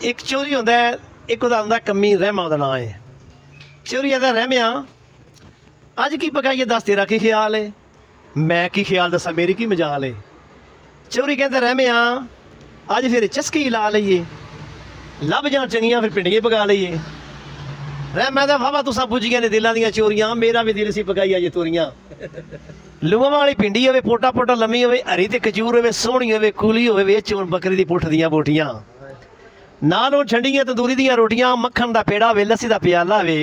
एक चौधरी होंदा है, एक ओहदा होंदा कम्मी रहमा ओहदा नाम है। चौधरी आखदा रहमिया अज की पकाइए दस तेरा की ख्याल है। मैं की ख्याल दसा मेरी की मजाल है। चौधरी कहता रहमिया अज फिर चस्की ला लीए, लभ जान चंगियां फिर पिंडियां पका लीए। रहमा दा वावा तुसा पुजियां ने दिलां दियां चोरियां, मेरा भी दिल सी पकाई अज तोरियां। लूआं वाली पिंडी होवे, पोटा पोटा लम्मी होवे, हरी ते खजूर होवे, सोहनी होवे, कूली होवे, विच होण बकरी दी पुठ दियां बोटियां, नाल होण ठंडियां तंदूरी दियां रोटियां, मक्खन दा पेड़ा होवे, लस्सी दा प्याला होवे,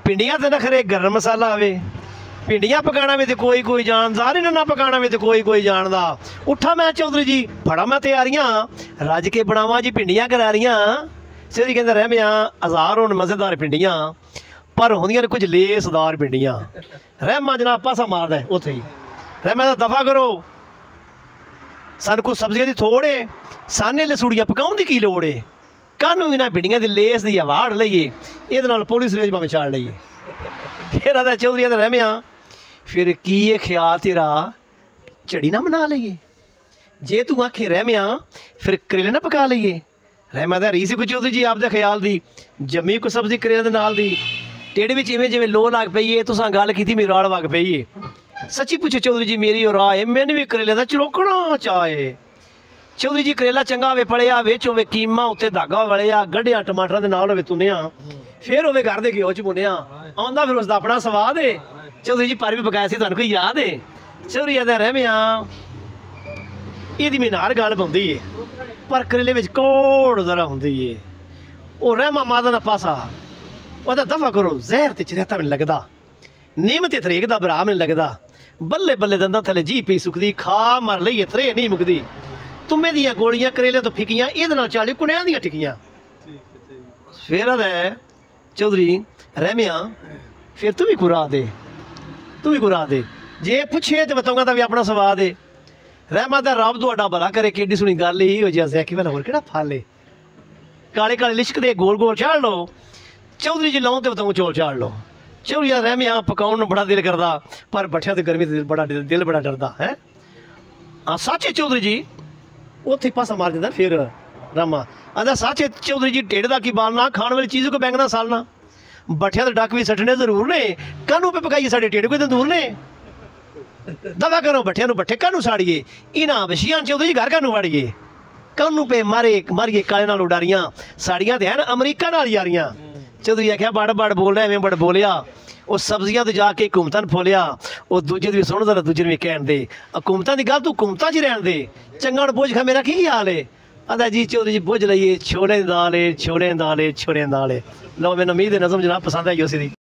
पिंडियां ते नखरे गर्म मसाला होवे। पिंडियां पकाना भी तो कोई कोई जानदा, ना पकाना भी तो कोई कोई जानदा। उठा मैं चौधरी जी फड़ा मैं तैयारियां, रज के बनावा जी पिंडियां करारियां। चौधरी कहंदा रहमिया हज़ार होण मज़ेदार पिंडियां, पर होंदियां ने कुछ लेसदार पिंडियां। रहमा जनाब पासा मारदा है उत्थे ही। रहमा दा दफा करो, सानू कुछ सब्जियां दी थोड़ है, साने लसूड़ियां पकाउण दी की लोड़ है। कानू इन्हां पिंडियां दी लेस दी अवाड़ लईए, इहदे नाल पुलिस रेज भावें चाड़ लईए। फिर आदा चौधरी आदा रहमिया फिर की ये ख्याल तेरा झड़ी ना बना लीए, जे तू आखे रहमिया फिर करेले ना पका लीए। रहमा दा रीस कोई चौधरी जी आपदे ख्याल दी, जम्मी कोई सब्जी करेले दे नाल दी, टेढ़े विच इवें जिवें लो लग पई है, तुसां गल कीती मेरी राड़ वग पई है। सच्ची पुछे चौधरी जी मेरी और राय, मैनूं भी करेले दा चरोकना चाऽ है। चौधरी जी करेला चंगा होवे पड़िया, विच होवे कीमा, उत्ते धागा वलिया, गड्ढिया टमाटरां दे नाल होवे तुनिया, फिर होवे घर दे घिओ च भुनिया, आउंदा फिर उसदा अपना स्वाद है। चौधरी जी पर भी पकाया सी, तुहानूं कोई याद है? चौधरी आदा रहमिया इहदी मीनार गल पौंदी है, पर करेले विच कोड़ जरा हुंदी है। ओह रहमा मादा दा पासा, ओहदा दफा करो, जहर ते चरेता मैनूं लगदा, नीम ते तरेक दा भरा मैनूं लगदा, बल्ले बल्ले दंदां थले जी पई सुकदी, खा मर लईए त्रे नहीं मुकदी। तुम्हें दियां गोलियां करेले तो फिकियां, इहदे नाल चाली कुणियां दियां टिकियां। फिर आदा चौधरी रहमिया फिर तू भी कुरा दे, तू भी कुरा दे, जे पुछे तो बताऊंगा तो भी अपना स्वाद है। रहमा दा रब तुहाडा भला करे, केडी सुनी गल ही हो जाए कि वाला होर केड़ा फल है। काले काले लिशक दे गोल गोल चाड़ लो, चौधरी जी लाऊं तो बताऊं चौल चाड़ लो। चौधरी रहमिया पकाउण बड़ा दिल करदा, पर बठिया तो गर्मी दिल बड़ा डरदा है। हाँ सच चौधरी जी उत्थे पासा मार दिंदा। फिर रामा आदा सच चौधरी जी ढिड दा की बालना, खाण वाली चीज़ को बैंगना सालना, बठिया तो डक भी सटने जरूर ने, कानू पे पकाइए साढ़े ढिड कोई तंदूर ने। दवा करो बठिया बठे कानू साड़िए, इन्हां बशियां चौधरी जी घर कानू वाड़िए, कानू पे मारिए काले नाल उडारियां, साड़ियां ते हैं अमरीका नाल यारियां। चौधरी आख्या बड़ बड़ बोल रहा एवें बड़ बोलिया, वो सब्जियां तो जाके हुकूमतां फोलिया, वो दूजे भी सुन जरा दूजे भी कहण दे, हुकूमतां दी गल तू हुकूमतां च रहण दे, चंगा हुण बोझ खा मेरा की हाल है। आदा जी चौधरी जी बोझ लईए, छोले दी दाल है, छोले दी दाल है, छोले दी दाल है। लो मैनूं उम्मीद है नज़म जनाब पसंद आई उसी दी।